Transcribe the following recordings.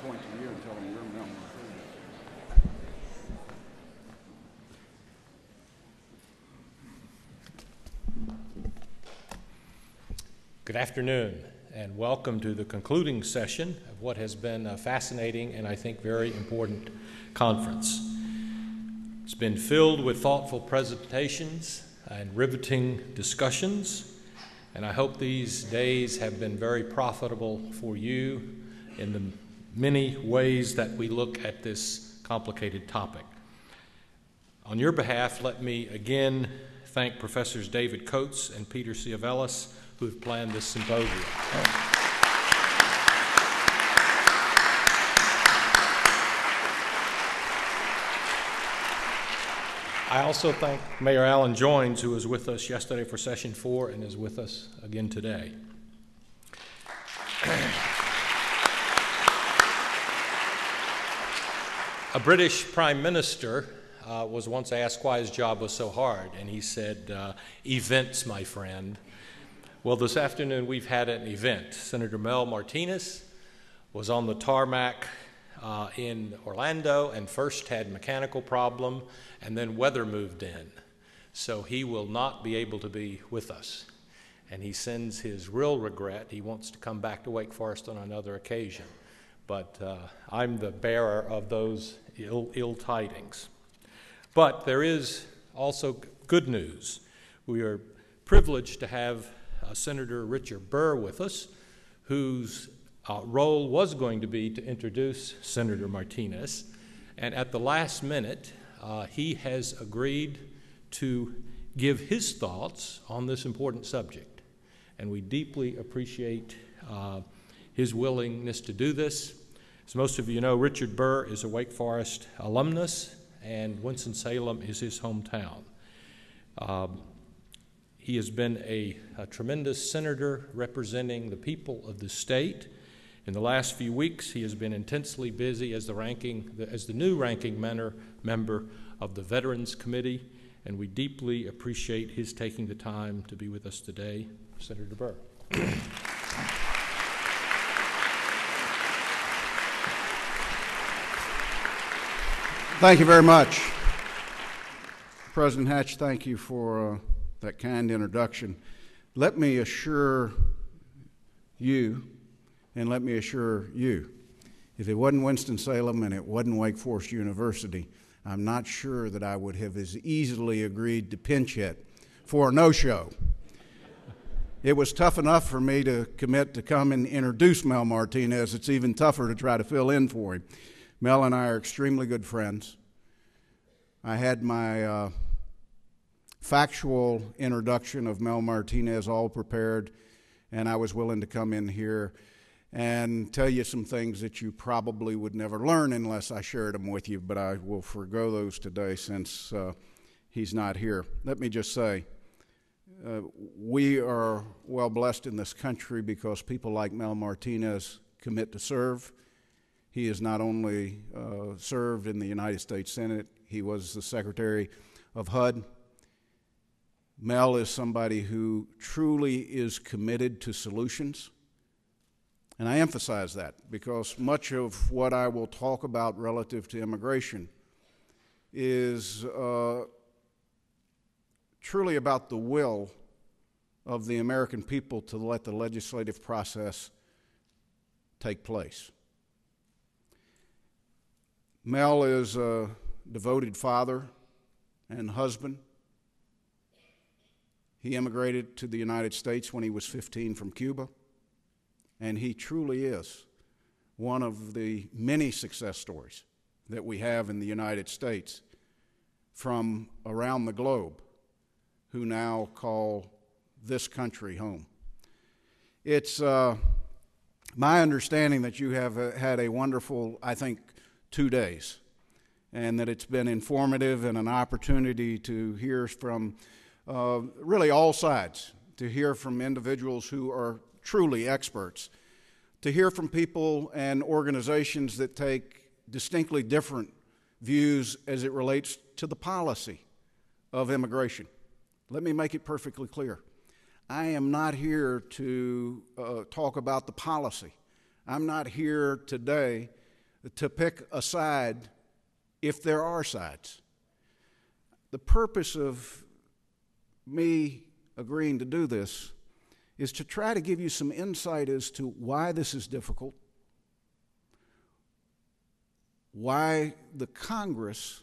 point to you and tell them you're Mel Martinez. Good afternoon, and welcome to the concluding session of what has been a fascinating and I think very important conference. It's been filled with thoughtful presentations and riveting discussions, and I hope these days have been very profitable for you in the many ways that we look at this complicated topic. On your behalf, let me again thank Professors David Coates and Peter Siavelis, who have planned this symposium. I also thank Mayor Alan Joines, who was with us yesterday for Session 4 and is with us again today. A British Prime Minister was once asked why his job was so hard, and he said, events, my friend. Well, this afternoon we've had an event. Senator Mel Martinez was on the tarmac in Orlando and first had mechanical problem and then weather moved in. So he will not be able to be with us. And he sends his real regret. He wants to come back to Wake Forest on another occasion. But I'm the bearer of those ill tidings. But there is also good news. We are privileged to have Senator Richard Burr with us, whose role was going to be to introduce Senator Martinez. And at the last minute, he has agreed to give his thoughts on this important subject. And we deeply appreciate his willingness to do this. As most of you know, Richard Burr is a Wake Forest alumnus, and Winston-Salem is his hometown. He has been a tremendous senator representing the people of the state. In the last few weeks, he has been intensely busy as the new ranking member of the Veterans Committee, and we deeply appreciate his taking the time to be with us today. Senator Burr. Thank you very much. President Hatch, thank you for that kind introduction. Let me assure you, and let me assure you, if it wasn't Winston-Salem and it wasn't Wake Forest University, I'm not sure that I would have as easily agreed to pinch hit for a no-show. It was tough enough for me to commit to come and introduce Mel Martinez. It's even tougher to try to fill in for him. Mel and I are extremely good friends. I had my factual introduction of Mel Martinez all prepared, and I was willing to come in here and tell you some things that you probably would never learn unless I shared them with you, but I will forego those today since he's not here. Let me just say, we are well blessed in this country because people like Mel Martinez commit to serve. He has not only served in the United States Senate, he was the Secretary of HUD. Mel is somebody who truly is committed to solutions. And I emphasize that because much of what I will talk about relative to immigration is truly about the will of the American people to let the legislative process take place. Mel is a devoted father and husband. He immigrated to the United States when he was 15 from Cuba, and he truly is one of the many success stories that we have in the United States from around the globe who now call this country home. It's my understanding that you have had a wonderful, I think, 2 days, and that it's been informative and an opportunity to hear from really all sides, to hear from individuals who are truly experts, to hear from people and organizations that take distinctly different views as it relates to the policy of immigration. Let me make it perfectly clear. I am not here to talk about the policy. I'm not here today to pick a side if there are sides. The purpose of me agreeing to do this is to try to give you some insight as to why this is difficult, why the Congress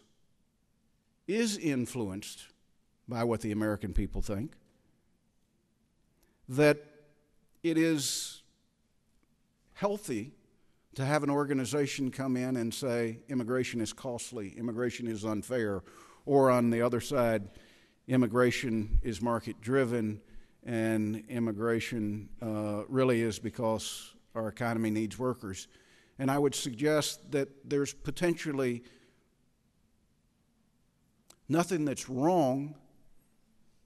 is influenced by what the American people think, that it is healthy to have an organization come in and say immigration is costly, immigration is unfair, or on the other side, immigration is market-driven, and immigration really is because our economy needs workers. And I would suggest that there's potentially nothing that's wrong,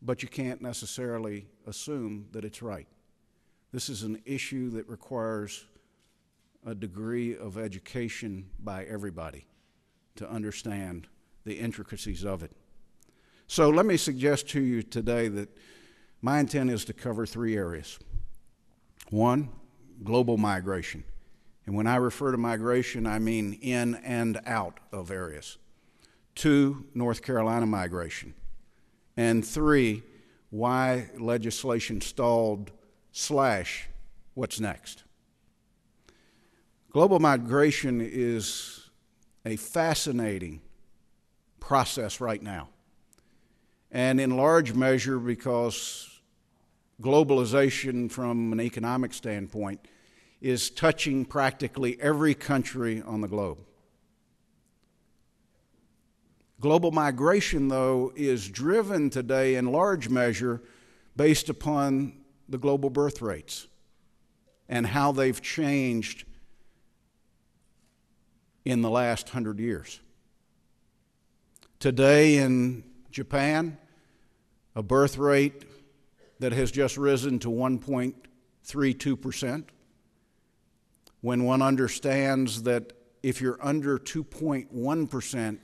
but you can't necessarily assume that it's right. This is an issue that requires a degree of education by everybody to understand the intricacies of it. So let me suggest to you today that my intent is to cover three areas. One, global migration. And when I refer to migration, I mean in and out of areas. Two, North Carolina migration. And three, why legislation stalled / what's next. Global migration is a fascinating process right now. And in large measure because globalization from an economic standpoint is touching practically every country on the globe. Global migration, though, is driven today in large measure based upon the global birth rates and how they've changed in the last 100 years. Today in Japan, a birth rate that has just risen to 1.32%, when one understands that if you're under 2.1%,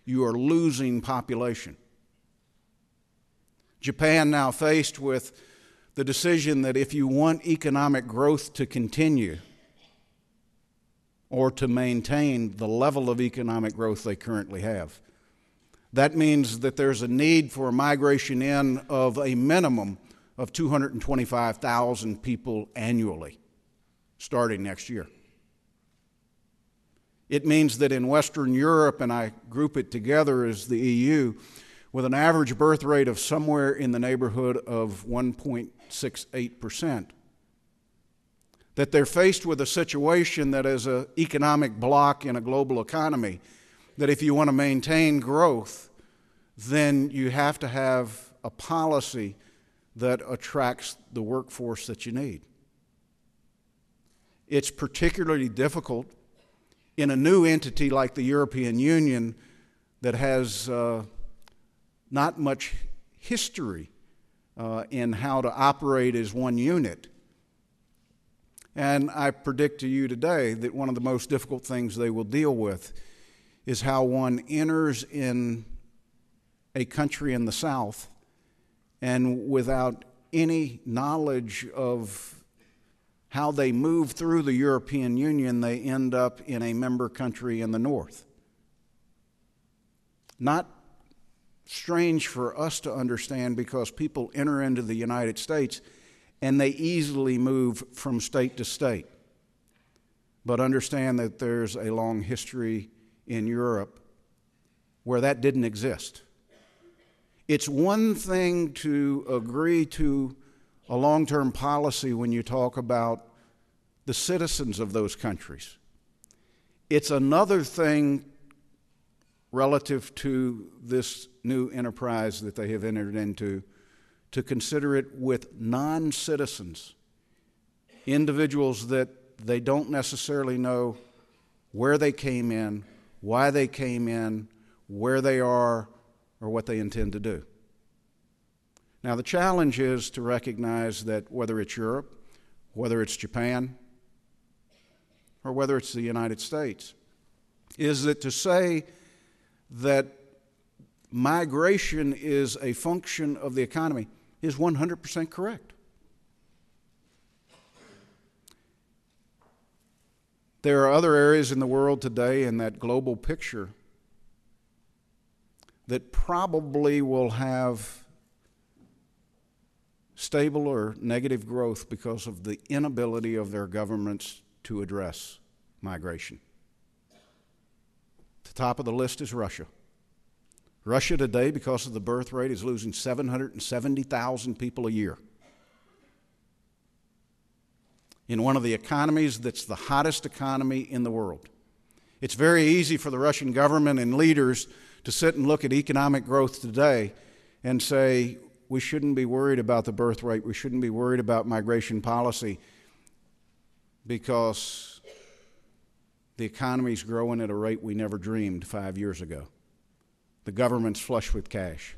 you are losing population. Japan now faced with the decision that if you want economic growth to continue or to maintain the level of economic growth they currently have, that means that there's a need for a migration in of a minimum of 225,000 people annually starting next year. It means that in Western Europe, and I group it together as the EU, with an average birth rate of somewhere in the neighborhood of 1.68%, that they're faced with a situation that is an economic block in a global economy, that if you want to maintain growth, then you have to have a policy that attracts the workforce that you need. It's particularly difficult in a new entity like the European Union that has not much history in how to operate as one unit. And I predict to you today that one of the most difficult things they will deal with is how one enters in a country in the South and without any knowledge of how they move through the European Union, they end up in a member country in the North. Not strange for us to understand because people enter into the United States and they easily move from state to state. But understand that there's a long history in Europe where that didn't exist. It's one thing to agree to a long-term policy when you talk about the citizens of those countries. It's another thing relative to this new enterprise that they have entered into to consider it with non-citizens, individuals that they don't necessarily know where they came in, why they came in, where they are, or what they intend to do. Now, the challenge is to recognize that whether it's Europe, whether it's Japan, or whether it's the United States, is that to say that migration is a function of the economy is 100% correct. There are other areas in the world today in that global picture that probably will have stable or negative growth because of the inability of their governments to address migration. The top of the list is Russia. Russia today, because of the birth rate, is losing 770,000 people a year. In one of the economies that's the hottest economy in the world. It's very easy for the Russian government and leaders to sit and look at economic growth today and say, we shouldn't be worried about the birth rate, we shouldn't be worried about migration policy because the economy's growing at a rate we never dreamed 5 years ago. The government's flush with cash.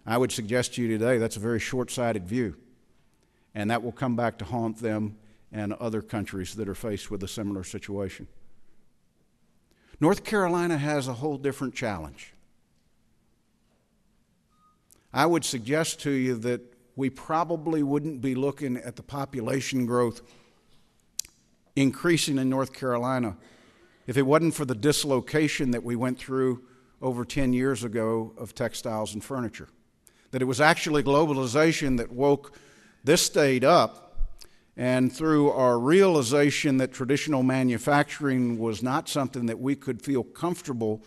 I would suggest to you today that's a very short-sighted view, and that will come back to haunt them and other countries that are faced with a similar situation. North Carolina has a whole different challenge. I would suggest to you that we probably wouldn't be looking at the population growth increasing in North Carolina if it wasn't for the dislocation that we went through over 10 years ago of textiles and furniture. That it was actually globalization that woke this state up, and through our realization that traditional manufacturing was not something that we could feel comfortable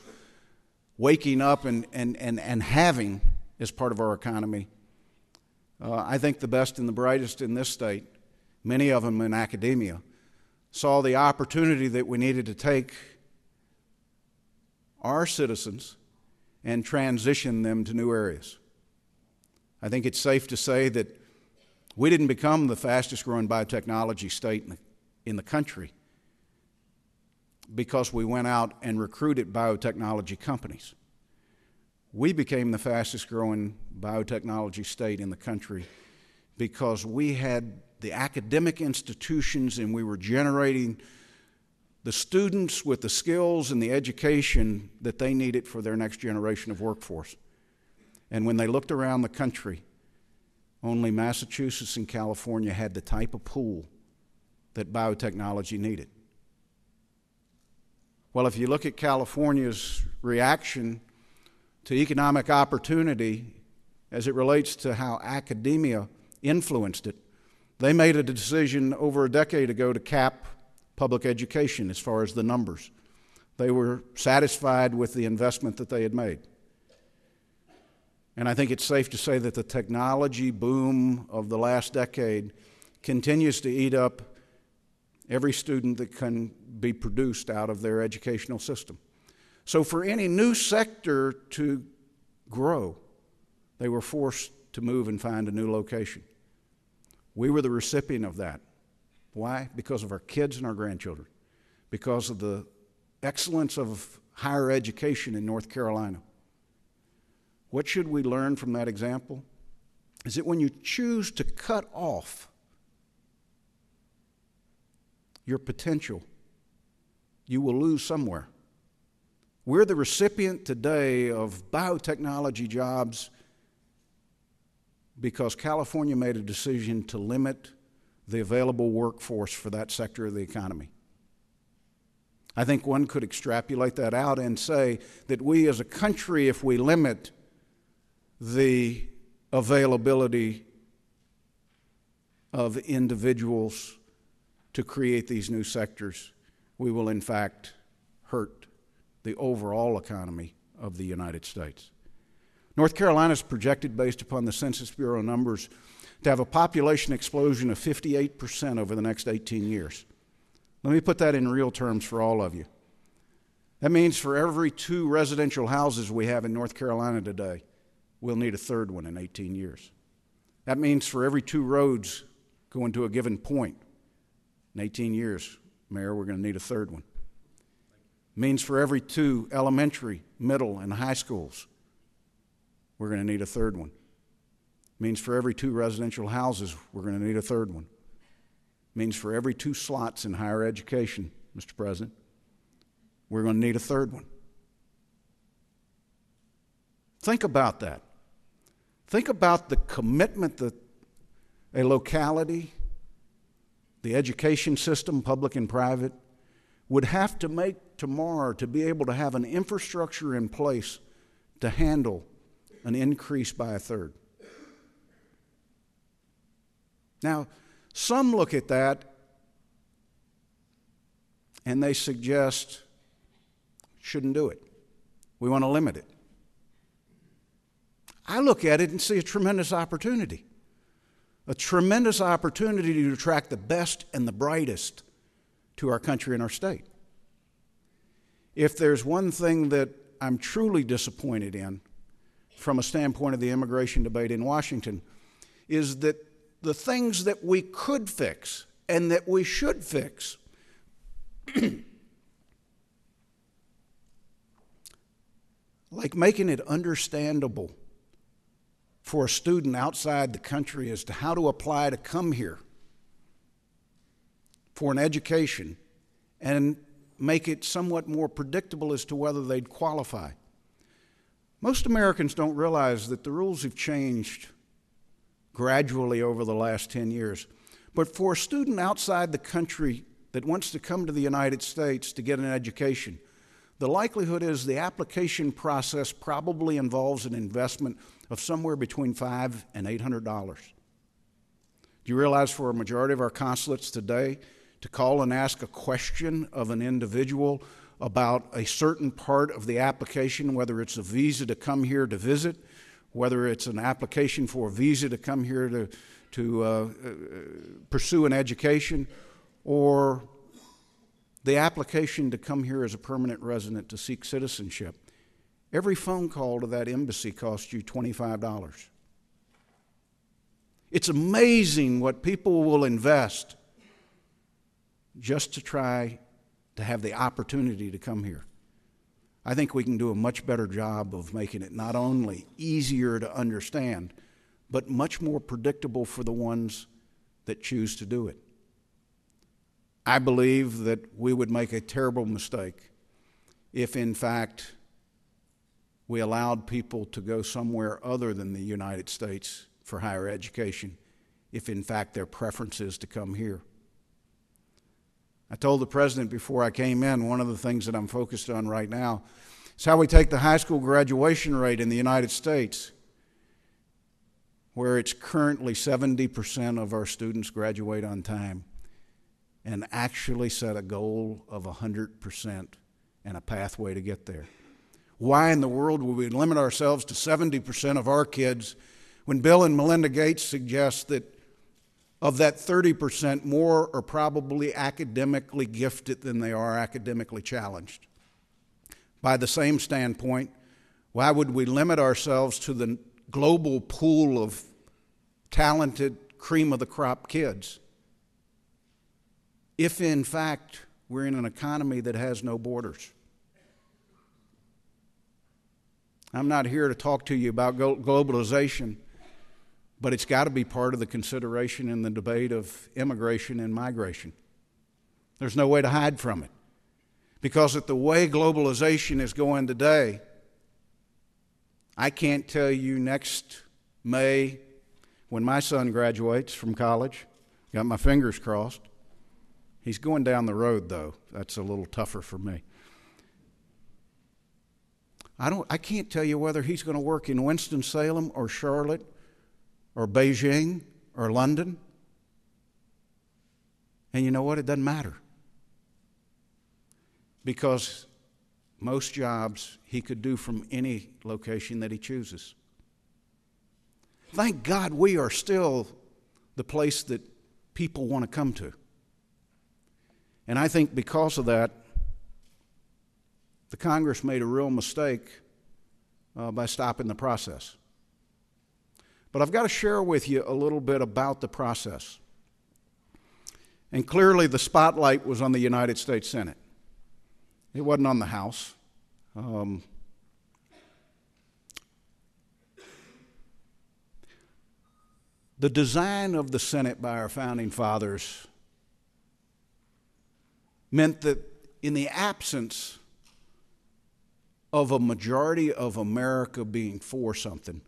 waking up and having as part of our economy, I think the best and the brightest in this state, many of them in academia, saw the opportunity that we needed to take our citizens and transition them to new areas. I think it's safe to say that we didn't become the fastest growing biotechnology state in the country because we went out and recruited biotechnology companies. We became the fastest growing biotechnology state in the country because we had the academic institutions and we were generating the students with the skills and the education that they needed for their next generation of workforce. And when they looked around the country, only Massachusetts and California had the type of pool that biotechnology needed. Well, if you look at California's reaction to economic opportunity as it relates to how academia influenced it, they made a decision over a decade ago to cap public education as far as the numbers. They were satisfied with the investment that they had made. And I think it's safe to say that the technology boom of the last decade continues to eat up every student that can be produced out of their educational system. So for any new sector to grow, they were forced to move and find a new location. We were the recipient of that. Why? Because of our kids and our grandchildren, because of the excellence of higher education in North Carolina. What should we learn from that example? Is that when you choose to cut off your potential, you will lose somewhere. We're the recipient today of biotechnology jobs because California made a decision to limit the available workforce for that sector of the economy. I think one could extrapolate that out and say that we as a country, if we limit the availability of individuals to create these new sectors, we will in fact hurt the overall economy of the United States. North Carolina is projected, based upon the Census Bureau numbers, to have a population explosion of 58% over the next 18 years. Let me put that in real terms for all of you. That means for every 2 residential houses we have in North Carolina today, we'll need a third one in 18 years. That means for every 2 roads going to a given point in 18 years, Mayor, we're going to need a third one. It means for every 2 elementary, middle, and high schools, we're going to need a third one. It means for every 2 residential houses, we're going to need a third one. It means for every 2 slots in higher education, Mr. President, we're going to need a third one. Think about that. Think about the commitment that a locality, the education system, public and private, would have to make tomorrow to be able to have an infrastructure in place to handle an increase by a third. Now, some look at that and they suggest, shouldn't do it. We want to limit it. I look at it and see a tremendous opportunity to attract the best and the brightest to our country and our state. If there's one thing that I'm truly disappointed in from a standpoint of the immigration debate in Washington is that the things that we could fix and that we should fix like making it understandable for a student outside the country as to how to apply to come here for an education and make it somewhat more predictable as to whether they'd qualify. Most Americans don't realize that the rules have changed gradually over the last 10 years. But for a student outside the country that wants to come to the United States to get an education, the likelihood is the application process probably involves an investment of somewhere between $500 and $800. Do you realize for a majority of our consulates today, to call and ask a question of an individual about a certain part of the application, whether it's a visa to come here to visit, whether it's an application for a visa to come here to pursue an education, or the application to come here as a permanent resident to seek citizenship, every phone call to that embassy costs you $25. It's amazing what people will invest just to try to have the opportunity to come here. I think we can do a much better job of making it not only easier to understand, but much more predictable for the ones that choose to do it. I believe that we would make a terrible mistake if, in fact, we allowed people to go somewhere other than the United States for higher education, if, in fact, their preference is to come here. I told the president before I came in, one of the things that I'm focused on right now is how we take the high school graduation rate in the United States, where it's currently 70% of our students graduate on time, and actually set a goal of 100% and a pathway to get there. Why in the world would we limit ourselves to 70% of our kids when Bill and Melinda Gates suggest that of that 30%, more are probably academically gifted than they are academically challenged? By the same standpoint, why would we limit ourselves to the global pool of talented, cream-of-the-crop kids if, in fact, we're in an economy that has no borders? I'm not here to talk to you about globalization, but it's got to be part of the consideration in the debate of immigration and migration. There's no way to hide from it. Because at the way globalization is going today, I can't tell you next May when my son graduates from college, got my fingers crossed. He's going down the road, though. That's a little tougher for me. I can't tell you whether he's going to work in Winston-Salem or Charlotte or Beijing or London. And you know what? It doesn't matter. Because most jobs he could do from any location that he chooses. Thank God we are still the place that people want to come to. And I think because of that, the Congress made a real mistake by stopping the process. But I've got to share with you a little bit about the process. And clearly the spotlight was on the United States Senate. It wasn't on the House. The design of the Senate by our founding fathers meant that in the absence of a majority of America being for something,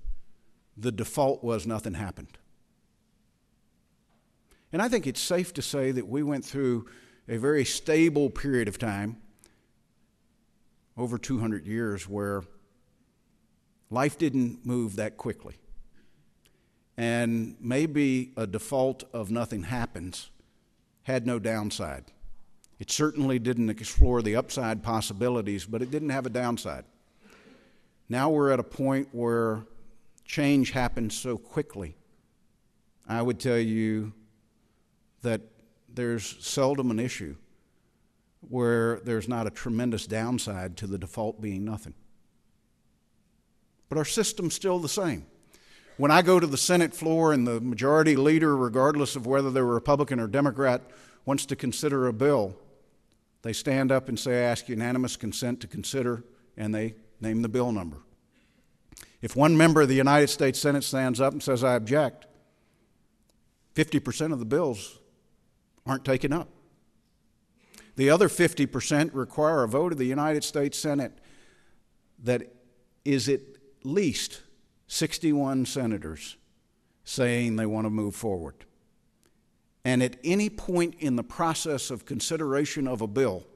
the default was nothing happened. And I think it's safe to say that we went through a very stable period of time, over 200 years, where life didn't move that quickly. And maybe a default of nothing happens had no downside. It certainly didn't explore the upside possibilities, but it didn't have a downside. Now we're at a point where change happens so quickly. I would tell you that there's seldom an issue where there's not a tremendous downside to the default being nothing. But our system's still the same. When I go to the Senate floor and the majority leader, regardless of whether they're Republican or Democrat, wants to consider a bill, they stand up and say, I ask unanimous consent to consider, and they name the bill number. If one member of the United States Senate stands up and says, I object, 50% of the bills aren't taken up. The other 50% require a vote of the United States Senate that is at least 61 senators saying they want to move forward. And at any point in the process of consideration of a bill,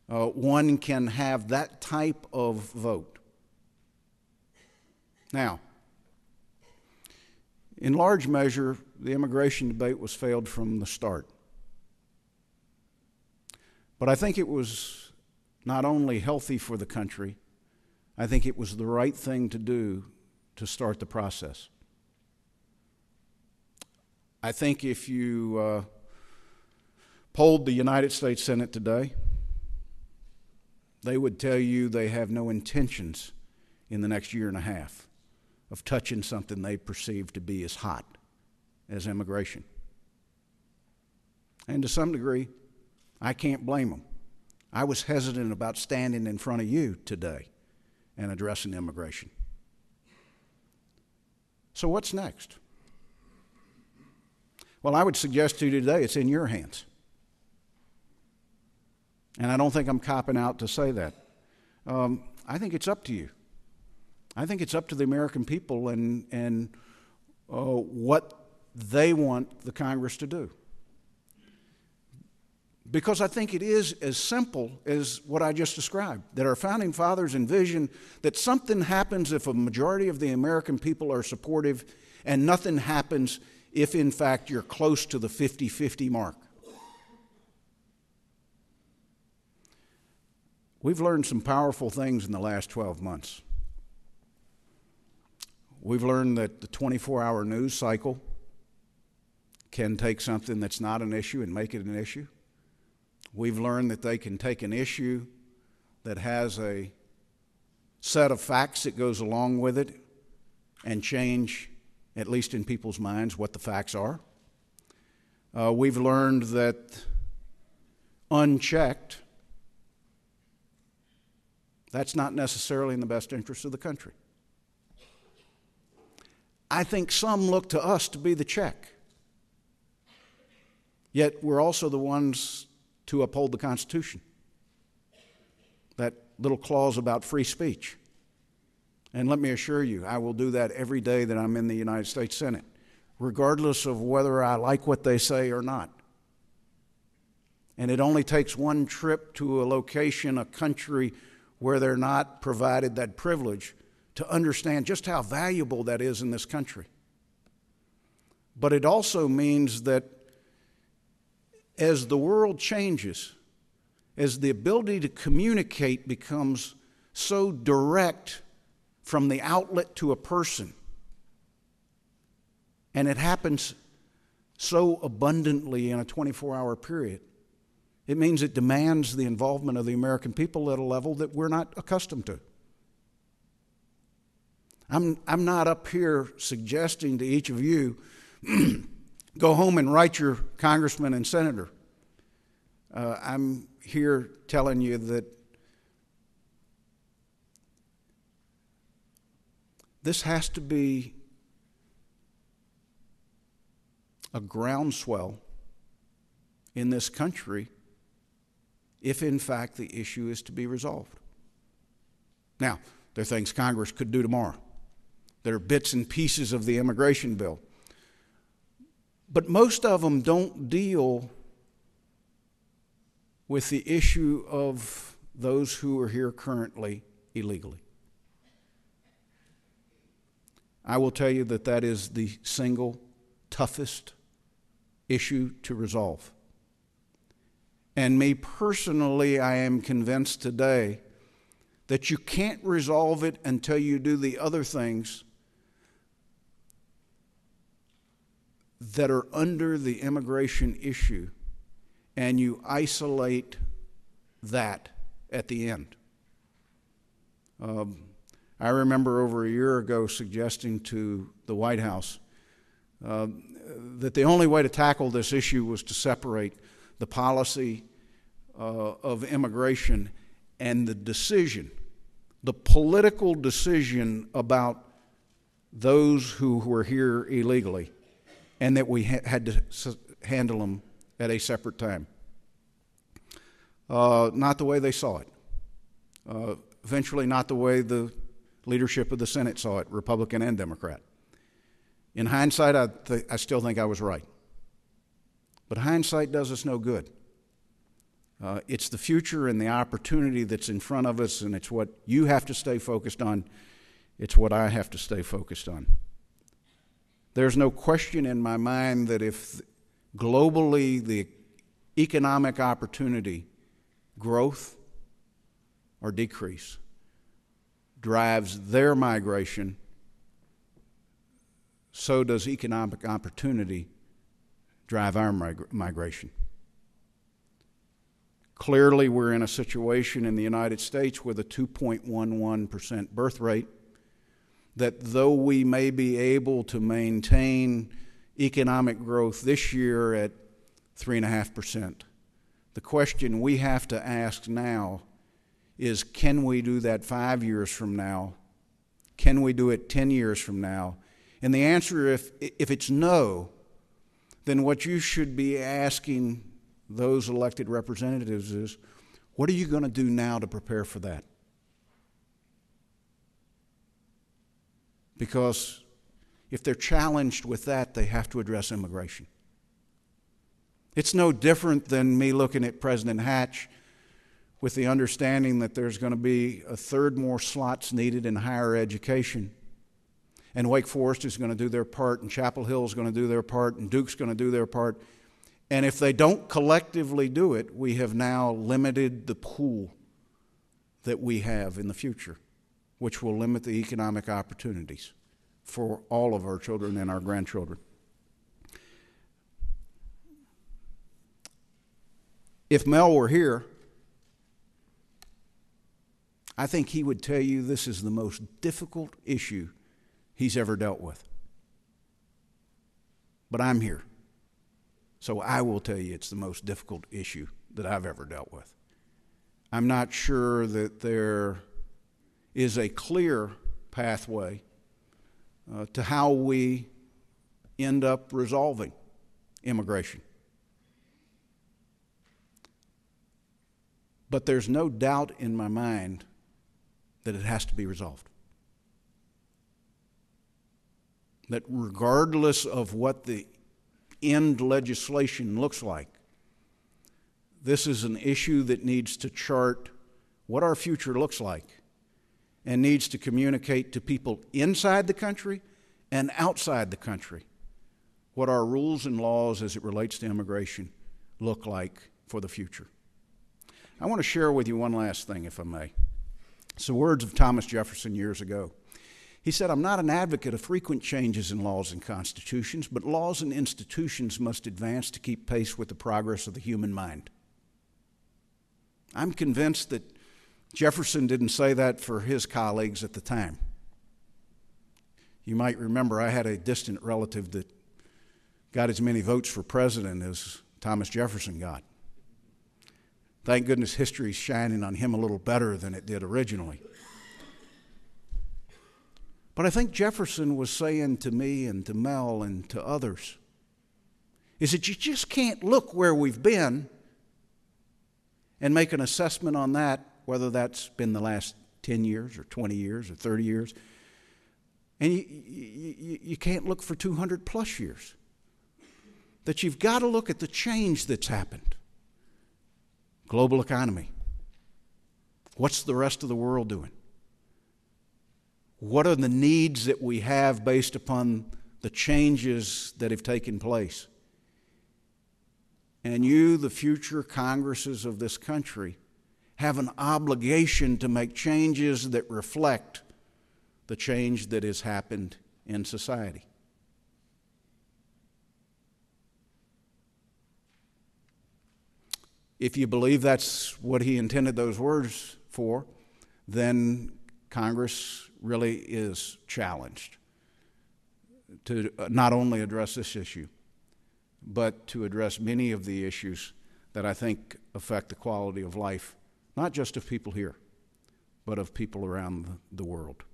one can have that type of vote. Now, in large measure, the immigration debate was failed from the start. But I think it was not only healthy for the country, I think it was the right thing to do to start the process. I think if you polled the United States Senate today, they would tell you they have no intentions in the next year and a half of touching something they perceive to be as hot as immigration. And to some degree, I can't blame them. I was hesitant about standing in front of you today and addressing immigration. So what's next? Well, I would suggest to you today it's in your hands. And I don't think I'm copping out to say that. I think it's up to you. I think it's up to the American people and what they want the Congress to do. Because I think it is as simple as what I just described, that our founding fathers envisioned that something happens if a majority of the American people are supportive, and nothing happens if, in fact, you're close to the 50-50 mark. We've learned some powerful things in the last 12 months. We've learned that the 24-hour news cycle can take something that's not an issue and make it an issue. We've learned that they can take an issue that has a set of facts that goes along with it and change, at least in people's minds, what the facts are. We've learned that unchecked, that's not necessarily in the best interest of the country. I think some look to us to be the check. Yet we're also the ones to uphold the Constitution. That little clause about free speech. And let me assure you, I will do that every day that I'm in the United States Senate, regardless of whether I like what they say or not. And it only takes one trip to a location, a country where they're not provided that privilege to understand just how valuable that is in this country. But it also means that as the world changes, as the ability to communicate becomes so direct from the outlet to a person, and it happens so abundantly in a 24-hour period, it means it demands the involvement of the American people at a level that we're not accustomed to. I'm not up here suggesting to each of you, go home and write your congressman and senator. I'm here telling you that this has to be a groundswell in this country if, in fact, the issue is to be resolved. Now, there are things Congress could do tomorrow. There are bits and pieces of the immigration bill. But most of them don't deal with the issue of those who are here currently illegally. I will tell you that that is the single toughest issue to resolve. And me personally, I am convinced today that you can't resolve it until you do the other things that are under the immigration issue, and you isolate that at the end. I remember over a year ago suggesting to the White House that the only way to tackle this issue was to separate the policy of immigration and the decision, the political decision about those who were here illegally, and that we had to handle them at a separate time. Not the way they saw it. Eventually not the way the leadership of the Senate saw it, Republican and Democrat. In hindsight, I still think I was right. But hindsight does us no good. It's the future and the opportunity that's in front of us, and it's what you have to stay focused on. It's what I have to stay focused on. There's no question in my mind that if globally the economic opportunity, growth or decrease, drives their migration, so does economic opportunity drive our migration. Clearly, we're in a situation in the United States with a 2.11% birth rate, that though we may be able to maintain economic growth this year at 3.5%, the question we have to ask now is, can we do that 5 years from now? Can we do it 10 years from now? And the answer, if it's no, then what you should be asking those elected representatives is, what are you going to do now to prepare for that? Because if they're challenged with that, they have to address immigration. It's no different than me looking at President Hatch with the understanding that there's going to be a third more slots needed in higher education. And Wake Forest is going to do their part, and Chapel Hill is going to do their part, and Duke's going to do their part. And if they don't collectively do it, we have now limited the pool that we have in the future, which will limit the economic opportunities for all of our children and our grandchildren. If Mel were here, I think he would tell you this is the most difficult issue he's ever dealt with. But I'm here, so I will tell you it's the most difficult issue that I've ever dealt with. I'm not sure that there is a clear pathway to how we end up resolving immigration. But there's no doubt in my mind that it has to be resolved. That regardless of what the end legislation looks like, this is an issue that needs to chart what our future looks like and needs to communicate to people inside the country and outside the country what our rules and laws as it relates to immigration look like for the future. I want to share with you one last thing, if I may. It's the words of Thomas Jefferson years ago. He said, "I'm not an advocate of frequent changes in laws and constitutions, but laws and institutions must advance to keep pace with the progress of the human mind." I'm convinced that Jefferson didn't say that for his colleagues at the time. You might remember I had a distant relative that got as many votes for president as Thomas Jefferson got. Thank goodness history's shining on him a little better than it did originally. But I think Jefferson was saying to me and to Mel and to others is that you just can't look where we've been and make an assessment on that, whether that's been the last 10 years or 20 years or 30 years. And you can't look for 200 plus years. That you've got to look at the change that's happened. global economy. What's the rest of the world doing? What are the needs that we have based upon the changes that have taken place? And you, the future Congresses of this country, have an obligation to make changes that reflect the change that has happened in society. If you believe that's what he intended those words for, then Congress really is challenged to not only address this issue, but to address many of the issues that I think affect the quality of life, not just of people here, but of people around the world.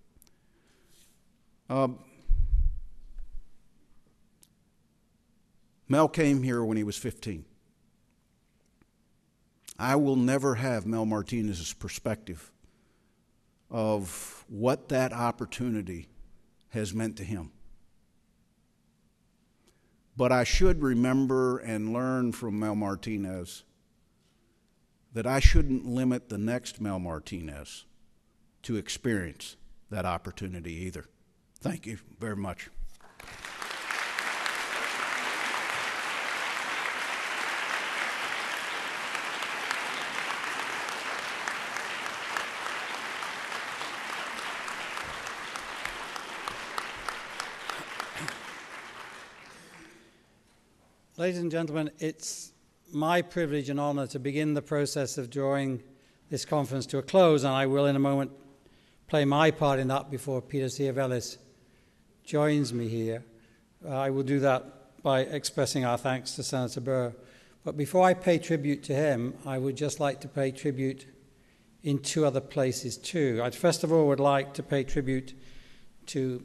Mel came here when he was 15. I will never have Mel Martinez's perspective of what that opportunity has meant to him. But I should remember and learn from Mel Martinez that I shouldn't limit the next Mel Martinez to experience that opportunity either. Thank you very much. Ladies and gentlemen, it's my privilege and honor to begin the process of drawing this conference to a close, and I will in a moment play my part in that before Peter Siavelis joins me here. I will do that by expressing our thanks to Senator Burr. But before I pay tribute to him, I would just like to pay tribute in two other places too. I first of all would like to pay tribute to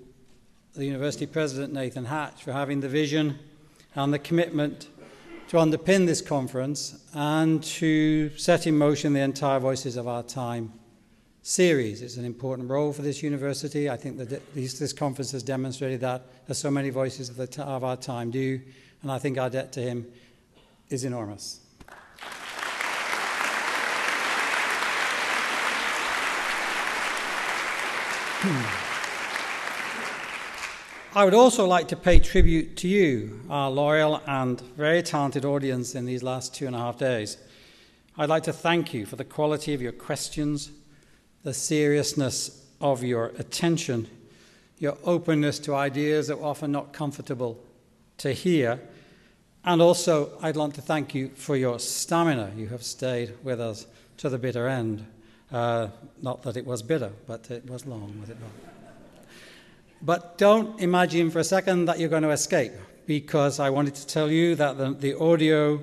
the University President, Nathan Hatch, for having the vision and the commitment to underpin this conference and to set in motion the entire Voices of Our Time series. It's an important role for this university. I think that this conference has demonstrated that, as so many voices of our time do, and I think our debt to him is enormous. I would also like to pay tribute to you, our loyal and very talented audience in these last 2.5 days. I'd like to thank you for the quality of your questions, the seriousness of your attention, your openness to ideas that were often not comfortable to hear, and also I'd like to thank you for your stamina. You have stayed with us to the bitter end. Not that it was bitter, but it was long, was it not? But don't imagine for a second that you're going to escape, because I wanted to tell you that the audio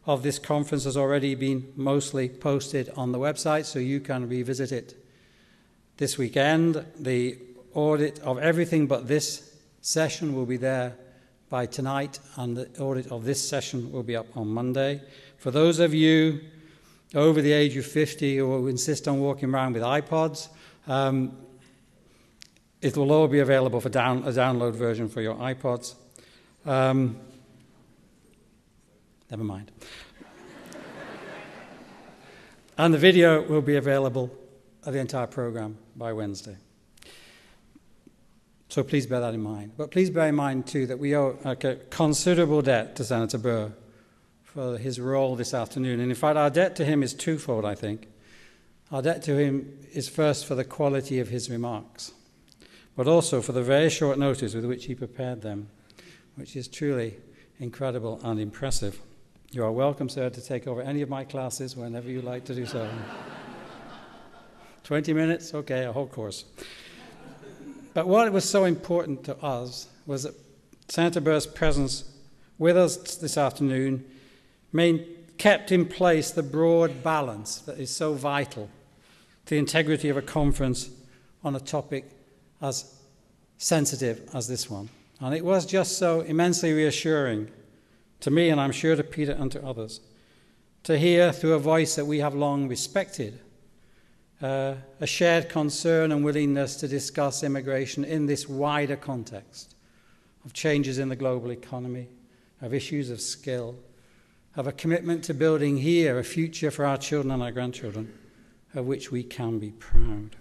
of this conference has already been mostly posted on the website, so you can revisit it this weekend. The audit of everything but this session will be there by tonight, and the audit of this session will be up on Monday. For those of you over the age of 50 who insist on walking around with iPods, it will all be available for a download version for your iPods. Never mind. And the video will be available of the entire program by Wednesday. So please bear that in mind. But please bear in mind, too, that we owe a considerable debt to Senator Burr for his role this afternoon. And in fact, our debt to him is twofold, I think. Our debt to him is first for the quality of his remarks, but also for the very short notice with which he prepared them, which is truly incredible and impressive. You are welcome, sir, to take over any of my classes whenever you like to do so. 20 minutes? Okay, a whole course. But what was so important to us was that Senator Burr's presence with us this afternoon kept in place the broad balance that is so vital to the integrity of a conference on a topic as sensitive as this one. And it was just so immensely reassuring to me, and I'm sure to Peter and to others, to hear through a voice that we have long respected, a shared concern and willingness to discuss immigration in this wider context of changes in the global economy, of issues of skill, of a commitment to building here a future for our children and our grandchildren, of which we can be proud.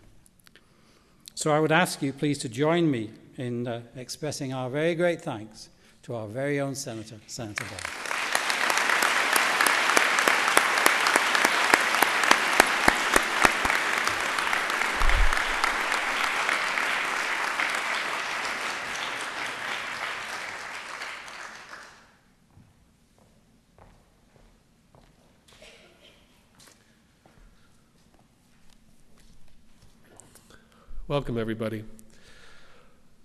So I would ask you, please, to join me in expressing our very great thanks to our very own Senator Burr. Welcome, everybody.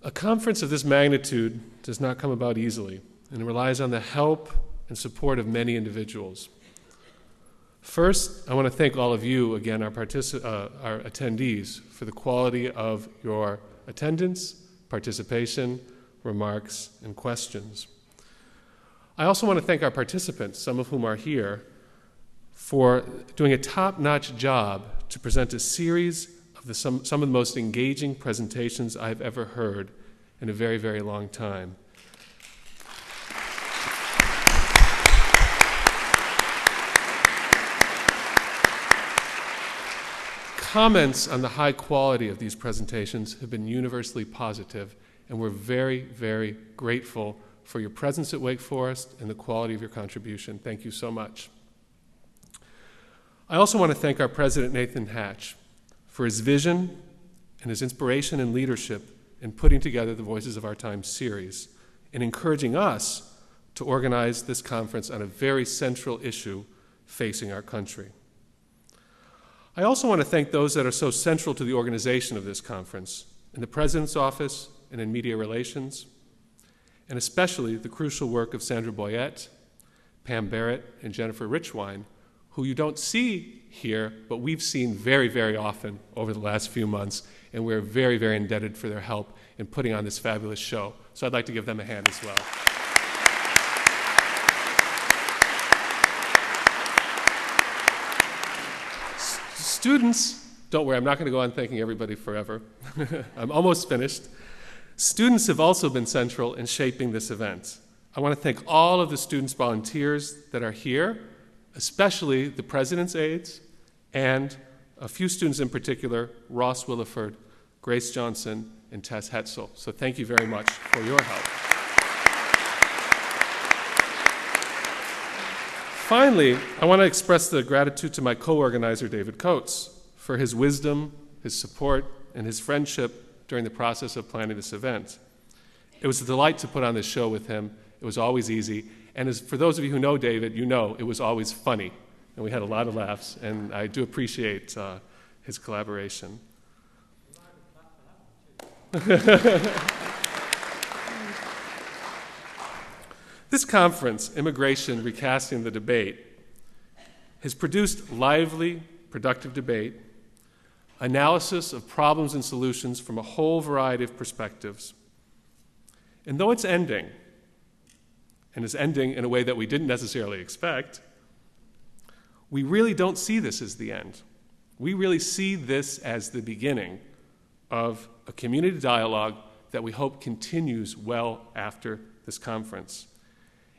A conference of this magnitude does not come about easily, and it relies on the help and support of many individuals. First, I want to thank all of you, again, our attendees, for the quality of your attendance, participation, remarks, and questions. I also want to thank our participants, some of whom are here, for doing a top-notch job to present a series of some of the most engaging presentations I've ever heard in a very, very long time. Comments on the high quality of these presentations have been universally positive, and we're very, very grateful for your presence at Wake Forest and the quality of your contribution. Thank you so much. I also want to thank our president, Nathan Hatch, for his vision and his inspiration and leadership in putting together the Voices of Our Time series and encouraging us to organize this conference on a very central issue facing our country. I also want to thank those that are so central to the organization of this conference, in the President's office and in media relations, and especially the crucial work of Sandra Boyette, Pam Barrett, and Jennifer Richwine, who you don't see here, but we've seen very, very often over the last few months, and we're very, very indebted for their help in putting on this fabulous show. So I'd like to give them a hand as well. Students, don't worry, I'm not going to go on thanking everybody forever. I'm almost finished. Students have also been central in shaping this event. I want to thank all of the students volunteers that are here, especially the president's aides, and a few students in particular, Ross Williford, Grace Johnson, and Tess Hetzel. So thank you very much for your help. Finally, I want to express the gratitude to my co-organizer, David Coates, for his wisdom, his support, and his friendship during the process of planning this event. It was a delight to put on this show with him. It was always easy. And for those of you who know David, you know it was always funny, and we had a lot of laughs, and I do appreciate his collaboration. This conference, Immigration, Recasting the Debate, has produced lively, productive debate, analysis of problems and solutions from a whole variety of perspectives. And though it's ending, and is ending in a way that we didn't necessarily expect, we really don't see this as the end. We really see this as the beginning of a community dialogue that we hope continues well after this conference.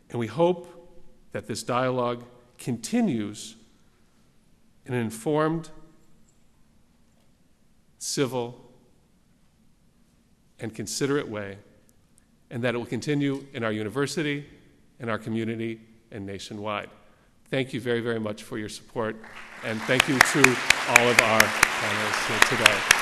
And we hope that this dialogue continues in an informed, civil, and considerate way, and that it will continue in our university, in our community, and nationwide. Thank you very, very much for your support, and thank you to all of our panelists here today.